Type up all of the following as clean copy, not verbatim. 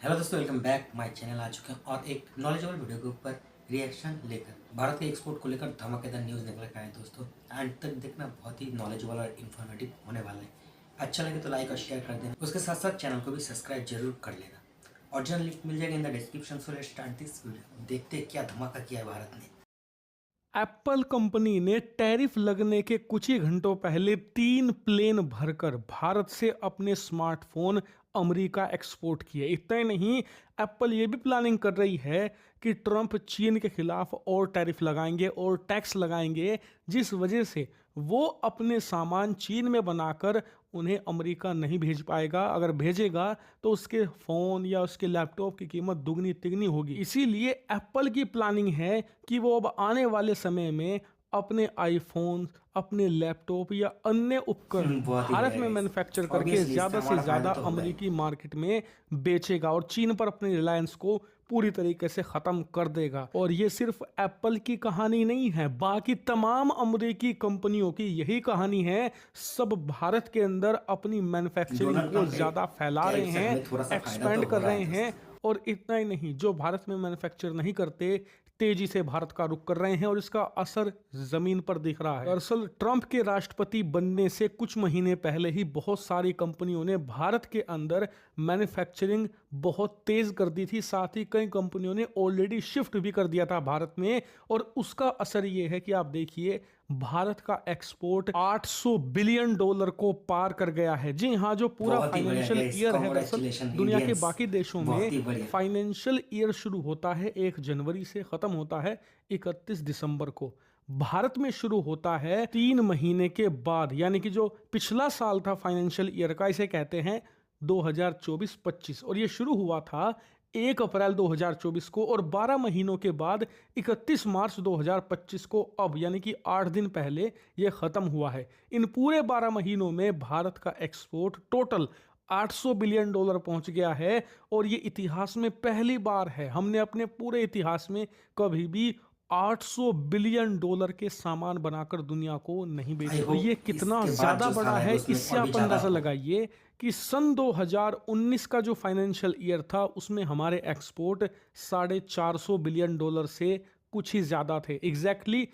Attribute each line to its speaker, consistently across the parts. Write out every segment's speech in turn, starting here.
Speaker 1: Hello दोस्तों, welcome back my channel. आ चुके हैं और एक नॉलेजेबल वीडियो के ऊपर रिएक्शन लेकर भारत के एक्सपोर्ट को लेकर धमाकेदार न्यूज़ निकल के आए दोस्तों। एंड तक देखना, बहुत ही नॉलेजेबल और इन्फॉर्मेटिव होने वाला है। अच्छा लगे तो लाइक और शेयर कर देना, उसके साथ साथ चैनल को भी सब्सक्राइब जरूर कर लेना। ओरिजिनल लिंक मिल जाएगा in the description. So let's start this video. देखते हैं क्या धमाका किया है भारत ने।
Speaker 2: एप्पल कंपनी ने टैरिफ लगने के कुछ ही घंटों पहले 3 प्लेन भरकर भारत से अपने स्मार्टफोन अमेरिका एक्सपोर्ट किए। इतना ही नहीं, एप्पल ये भी प्लानिंग कर रही है कि ट्रंप चीन के खिलाफ और टैरिफ लगाएंगे और टैक्स लगाएंगे, जिस वजह से वो अपने सामान चीन में बनाकर उन्हें अमेरिका नहीं भेज पाएगा। अगर भेजेगा तो उसके फ़ोन या उसके लैपटॉप की कीमत दुगनी तिगनी होगी। इसीलिए एप्पल की प्लानिंग है कि वो अब आने वाले समय में अपने आईफोन, अपने लैपटॉप या अन्य उपकरण
Speaker 1: बहुत ही
Speaker 2: भारत
Speaker 1: बढ़िया
Speaker 2: में
Speaker 1: गाइस।
Speaker 2: मैन्युफैक्चर करके
Speaker 1: ऑब्वियसली इससे
Speaker 2: ज़्यादा से
Speaker 1: हमारा फायदा
Speaker 2: ज़्यादा
Speaker 1: तो होगा ही।
Speaker 2: अमेरिकी मार्केट में बेचेगा और चीन पर अपनी रिलायंस को पूरी तरीके से ख़त्म कर देगा। और ये सिर्फ एप्पल की कहानी नहीं है, बाकी तमाम अमेरिकी कंपनियों की यही कहानी है। सब भारत के अंदर अपनी मैन्युफैक्चरिंग
Speaker 1: डोनाल्ड
Speaker 2: को
Speaker 1: ट्रंप के
Speaker 2: ज़्यादा फैला रहे
Speaker 1: टैरिफ से
Speaker 2: हैं,
Speaker 1: हमें थोड़ा सा फायदा तो
Speaker 2: एक्सपेंड
Speaker 1: हो
Speaker 2: कर
Speaker 1: रहा
Speaker 2: रहे
Speaker 1: है
Speaker 2: हैं।
Speaker 1: दोस्तों।
Speaker 2: और इतना ही नहीं, जो भारत में मैन्युफैक्चर नहीं करते तेजी से भारत का रुख कर रहे हैं और इसका असर जमीन पर दिख रहा है। दरअसल ट्रंप के राष्ट्रपति बनने से कुछ महीने पहले ही बहुत सारी कंपनियों ने भारत के अंदर मैन्युफैक्चरिंग बहुत तेज कर दी थी। साथ ही कई कंपनियों ने ऑलरेडी शिफ्ट भी कर दिया था भारत में। और उसका असर ये है कि आप देखिए, भारत का एक्सपोर्ट $800 बिलियन को पार कर गया है। जी हाँ, जो पूरा
Speaker 1: बहुत ही बढ़िया
Speaker 2: फाइनेंशियल
Speaker 1: गाइस,
Speaker 2: ईयर है, दरअसल
Speaker 1: कांग्रेचुलेशन
Speaker 2: दुनिया के
Speaker 1: इंडियंस।
Speaker 2: बाकी देशों
Speaker 1: बहुत
Speaker 2: में
Speaker 1: ही बढ़िया।
Speaker 2: फाइनेंशियल ईयर शुरू होता है 1 जनवरी से, खत्म होता है 31 दिसंबर को। भारत में शुरू होता है 3 महीने के बाद, यानी कि जो पिछला साल था फाइनेंशियल ईयर का, इसे कहते हैं 2024-25। और ये शुरू हुआ था 1 अप्रैल 2024 को और 12 महीनों के बाद 31 मार्च 2025 को, अब यानी कि 8 दिन पहले ये खत्म हुआ है। इन पूरे 12 महीनों में भारत का एक्सपोर्ट टोटल $800 बिलियन पहुंच गया है। और ये इतिहास में पहली बार है, हमने अपने पूरे इतिहास में कभी भी $800 बिलियन के सामान बनाकर दुनिया को नहीं
Speaker 1: आई
Speaker 2: बेचा। और
Speaker 1: होप
Speaker 2: ये कितना
Speaker 1: इसके बाद
Speaker 2: ज्यादा
Speaker 1: जो
Speaker 2: बड़ा
Speaker 1: साल आएगा
Speaker 2: है,
Speaker 1: उसमें
Speaker 2: इससे
Speaker 1: और भी
Speaker 2: आप
Speaker 1: ज्यादा
Speaker 2: अंदाजा
Speaker 1: हो।
Speaker 2: लगाइए कि सन 2019 का जो फाइनेंशियल ईयर था उसमें हमारे एक्सपोर्ट $450 बिलियन से कुछ ही ज्यादा थे। एग्जैक्टली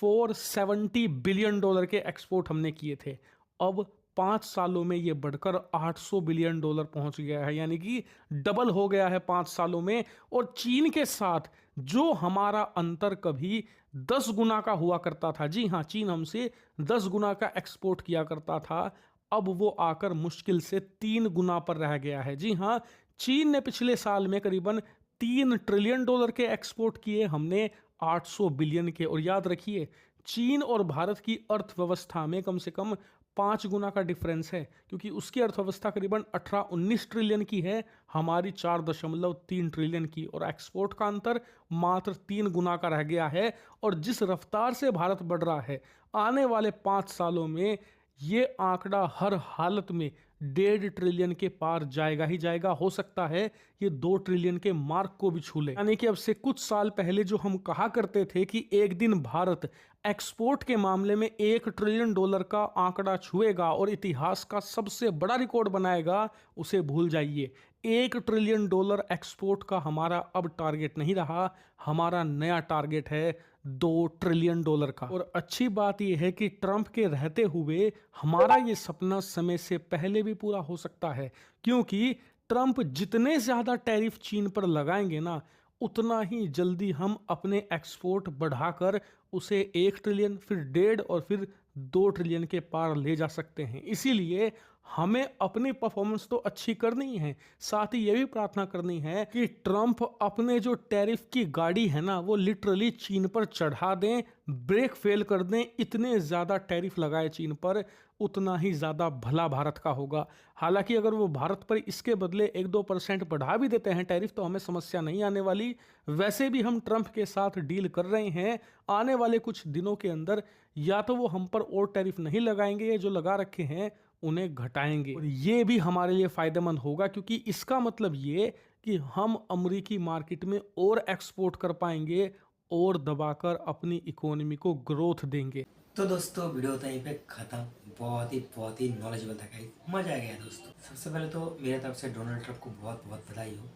Speaker 2: $470 बिलियन के एक्सपोर्ट हमने किए थे। अब 5 सालों में ये बढ़कर $800 बिलियन पहुंच गया है, यानी कि डबल हो गया है 5 सालों में। और चीन के साथ जो हमारा अंतर कभी 10 गुना का हुआ करता था, जी हाँ, चीन हमसे 10 गुना का एक्सपोर्ट किया करता था, अब वो आकर मुश्किल से 3 गुना पर रह गया है। जी हाँ, चीन ने पिछले साल में करीबन $3 ट्रिलियन के एक्सपोर्ट किए, हमने 800 बिलियन के। और याद रखिए, चीन और भारत की अर्थव्यवस्था में कम से कम 5 गुना का डिफरेंस है, क्योंकि उसकी अर्थव्यवस्था करीबन 18-19 ट्रिलियन की है, हमारी 4.3 ट्रिलियन की। और एक्सपोर्ट का अंतर मात्र 3 गुना का रह गया है। और जिस रफ्तार से भारत बढ़ रहा है, आने वाले 5 सालों में ये आंकड़ा हर हालत में 1.5 ट्रिलियन के पार जाएगा ही जाएगा। हो सकता है ये 2 ट्रिलियन के मार्क को भी छू ले। यानी कि अब से कुछ साल पहले जो हम कहा करते थे कि एक दिन भारत एक्सपोर्ट के मामले में $1 ट्रिलियन का आंकड़ा छुएगा और इतिहास का सबसे बड़ा रिकॉर्ड बनाएगा, उसे भूल जाइए। $1 ट्रिलियन एक्सपोर्ट का हमारा अब टारगेट नहीं रहा, हमारा नया टारगेट है $2 ट्रिलियन का। और अच्छी बात यह है कि ट्रंप के रहते हुए हमारा ये सपना समय से पहले भी पूरा हो सकता है, क्योंकि ट्रंप जितने ज्यादा टैरिफ चीन पर लगाएंगे ना, उतना ही जल्दी हम अपने एक्सपोर्ट बढ़ाकर उसे 1 ट्रिलियन, फिर 1.5 और फिर 2 ट्रिलियन के पार ले जा सकते हैं। इसीलिए हमें अपनी परफॉर्मेंस तो अच्छी करनी है, साथ ही यह भी प्रार्थना करनी है कि ट्रंप अपने जो टैरिफ की गाड़ी है ना, वो लिटरली चीन पर चढ़ा दें, ब्रेक फेल कर दें। इतने ज़्यादा टैरिफ लगाए चीन पर, उतना ही ज़्यादा भला भारत का होगा। हालांकि अगर वो भारत पर इसके बदले 1-2% बढ़ा भी देते हैं टैरिफ, तो हमें समस्या नहीं आने वाली। वैसे भी हम ट्रंप के साथ डील कर रहे हैं, आने वाले कुछ दिनों के अंदर या तो वो हम पर और टैरिफ नहीं लगाएंगे, या जो लगा रखे हैं उन्हें घटाएंगे। और ये भी हमारे लिए फायदेमंद होगा, क्योंकि इसका मतलब ये कि हम अमेरिकी मार्केट में और एक्सपोर्ट कर पाएंगे और दबाकर अपनी इकोनॉमी को ग्रोथ देंगे।
Speaker 1: तो दोस्तों, वीडियो तो यहीं पे खत्म। बहुत ही नॉलेजेबल था गाइस, मजा आ गया दोस्तों। सबसे पहले तो मेरे तरफ से डोनाल्ड ट्रंप को बहुत बहुत बधाई हो।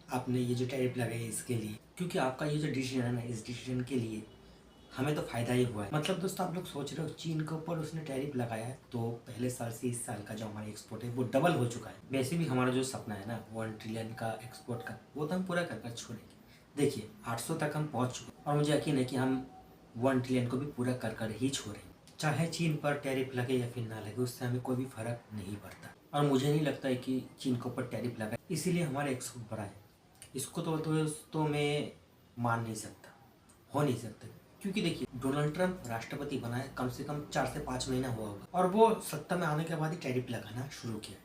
Speaker 1: आपने ये जो टैरिफ लगाई है इसके लिए, क्योंकि आपका ये जो डिसीजन है ना, इस डिसीजन के लिए हमें तो फायदा ही हुआ है। मतलब दोस्तों आप लोग सोच रहे हो चीन के ऊपर उसने टैरिफ लगाया है तो पहले साल से इस साल का जो हमारा एक्सपोर्ट है वो डबल हो चुका है। वैसे भी हमारा जो सपना है ना 1 ट्रिलियन का एक्सपोर्ट का, वो तो हम पूरा कर कर छोड़ेंगे। देखिए 800 तक हम पहुंच चुके हैं और मुझे यकीन है कि हम 1 ट्रिलियन को भी पूरा कर कर ही छोड़ेंगे। चाहे चीन पर टैरिफ लगे या फिर ना लगे, उससे हमें कोई भी फर्क नहीं पड़ता। और मुझे नहीं लगता है कि चीन के ऊपर टैरिफ लगा इसीलिए हमारा एक्सपोर्ट बढ़ा है। इसको तो दोस्तों मैं मान नहीं सकता, हो नहीं सकता। क्योंकि देखिए डोनाल्ड ट्रंप राष्ट्रपति बना है कम से कम 4 से 5 महीना हुआ होगा और वो सत्ता में आने के बाद ही टैरिफ लगाना शुरू किया है।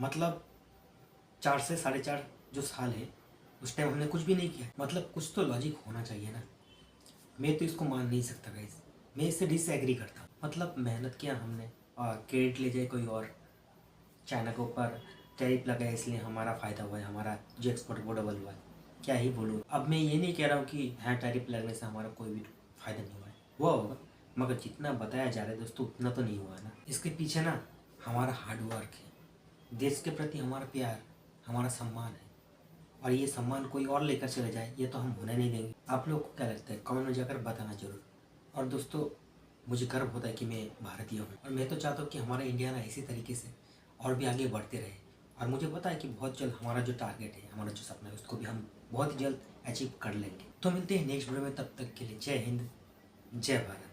Speaker 1: मतलब 4 से 4.5 जो साल है उस टाइम हमने कुछ भी नहीं किया। मतलब कुछ तो लॉजिक होना चाहिए ना। मैं तो इसको मान नहीं सकता गाइस, मैं इससे डिसएग्री करता हूँ। मतलब मेहनत किया हमने और क्रेडिट ले जाए कोई और, चाइना के ऊपर टैरिफ लगाया इसलिए हमारा फ़ायदा हुआ है, हमारा जो एक्सपोर्ट वो डबल हुआ है। क्या ही बोलूँ। अब मैं ये नहीं कह रहा हूँ कि हाँ टैरिफ लगने से हमारा कोई भी फ़ायदा नहीं हुआ है, हुआ होगा, मगर जितना बताया जा रहा है दोस्तों उतना तो नहीं हुआ है ना। इसके पीछे ना हमारा हार्डवर्क है, देश के प्रति हमारा प्यार, हमारा सम्मान है। और ये सम्मान कोई और लेकर चले जाए ये तो हम होने नहीं देंगे। आप लोग को क्या लगता है कमेंट में जाकर बताना जरूर। और दोस्तों मुझे गर्व होता है कि मैं भारतीय हूँ और मैं तो चाहता हूँ कि हमारा इंडिया ना इसी तरीके से और भी आगे बढ़ते रहे। और मुझे पता है कि बहुत जल्द हमारा जो टारगेट है, हमारा जो सपना है, उसको भी हम बहुत जल्द अचीव कर लेंगे। तो मिलते हैं नेक्स्ट वीडियो में, तब तक के लिए जय हिंद, जय भारत।